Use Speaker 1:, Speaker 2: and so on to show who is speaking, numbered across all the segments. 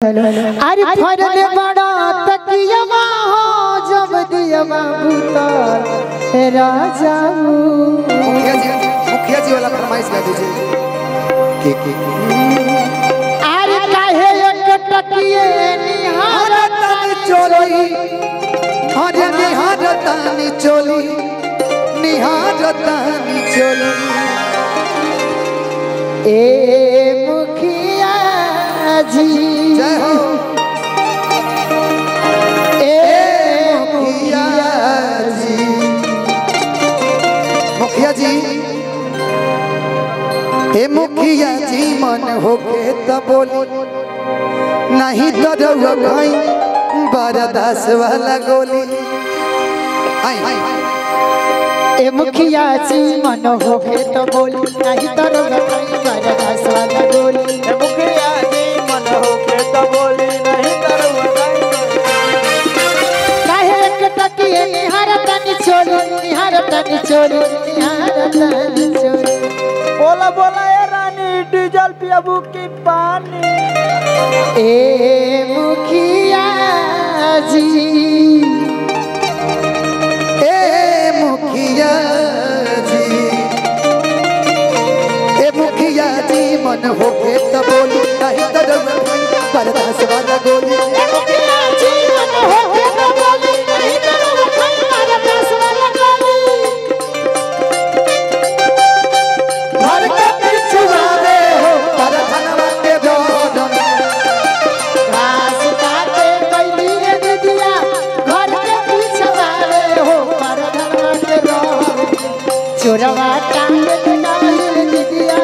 Speaker 1: अरे फरले बड़ा तकिया हो जब दिया भूतार राजा
Speaker 2: मुखिया जी वाला फरमाइश गा दीजिए के
Speaker 1: अरे काहे एक तकिए निहारतन
Speaker 2: चोली अरे निहारतन चोली निहारतन चोली
Speaker 1: ए मुखिया जी
Speaker 2: जय हो ए मुखिया जी मुखिया जी ए मुखिया जी मन होके त बोली नहीं तो रउआ भाई बरदास वाला गोली
Speaker 1: ए मुखिया जी मन होके तो बोली नहीं तो बरदास वाला गोली
Speaker 3: ए मुखिया जी मन होके तो बोली नहीं
Speaker 1: काहे एक तकिए निहारतन चोली
Speaker 3: बोला बोला ए रानी डीजल पियाबू की पानी
Speaker 1: ए मुखिया जी
Speaker 2: ए मुखिया जी ए मुखिया जी मन होके त बोली नहीं तो रउआ भाई बरदास वाला गोली
Speaker 1: ए मुखिया जी मन होके तो बोली नहीं तो बरदास वाला गोली
Speaker 2: घर के पिछुआवे हो परधनवा के रोडन
Speaker 1: घास काटे कैली रे दीदिया घर के पीछे वाले हो परधनवा के रोड चोरवा टांग डाल दीदिया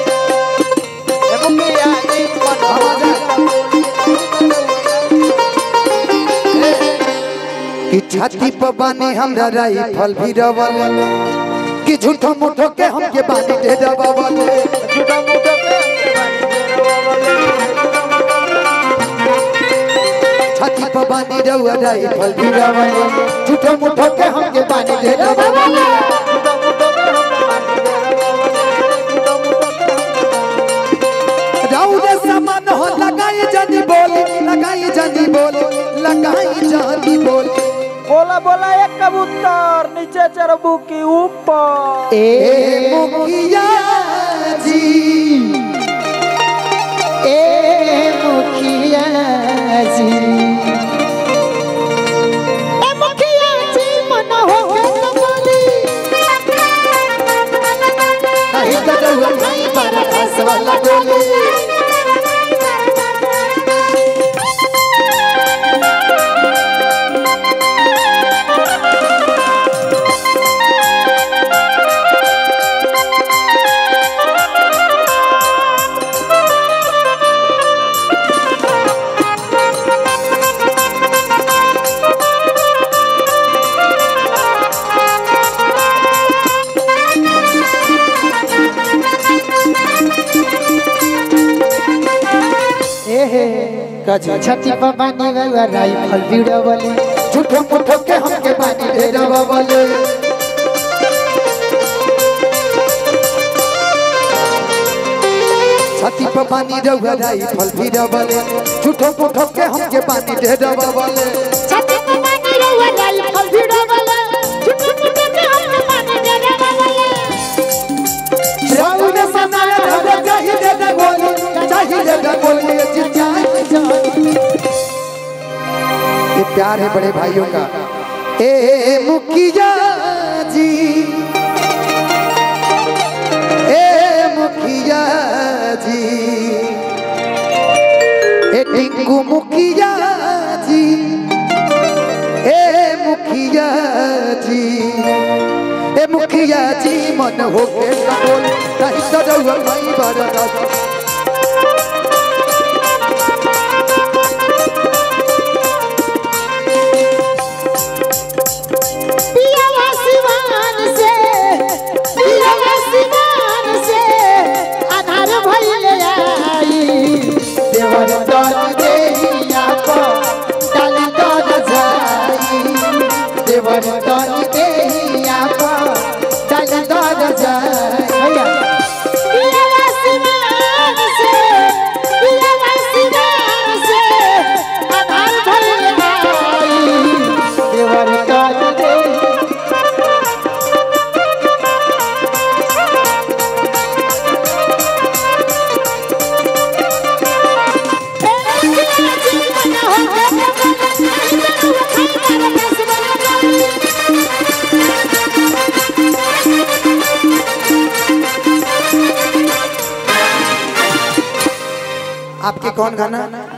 Speaker 3: ए मुखिया जी मन होके तो बोली
Speaker 2: कि छाती पर बानी हमरा राइफल भी रवल कि झूठो मुठो के हमके बानी दे दबावल
Speaker 3: झूठा मूठा
Speaker 2: छाती पर बानी रउआ राइफल भी रवल झूठो मुठो के हमके बानी दे दबावल राउरे सामान हो लगाई जानी बोली लगाई जानी बोली लगाई जानी बोली
Speaker 3: बोला बोला एक कबूतर नीचे चरबू की ऊपर
Speaker 2: ए मुखिया जी
Speaker 1: ए मुखिया जी ए मुखिया जी मन होके तो बोली
Speaker 2: नहीं तो रउआ भाई बरदास वाला गोली
Speaker 1: छती पर बानी वाला राइफल भिड़वले
Speaker 2: झूठो मुठो के हमके बानी दे दबावल छाती पर बानी रउआ राइफल भी रवल झूठो मुठो के हमके बानी दे दबावल
Speaker 1: छती पर बानी रहुआ राइफल भिड़वले झूठ मूठ के हम बानी दे देवले
Speaker 2: रउआ समाया धरे चाहिए दे गोली चाहिए दे गोली ये प्यार है बड़े भाइयों का ए मुखिया जी ए मुखिया जी ए टिंकू मुखिया जी ए मुखिया जी ए मुखिया जी मन होके न बोल नहीं तो रउआ भाई बरदास
Speaker 1: आधार भइले आई देवर दल देहिया पर डाल
Speaker 2: कौन गाना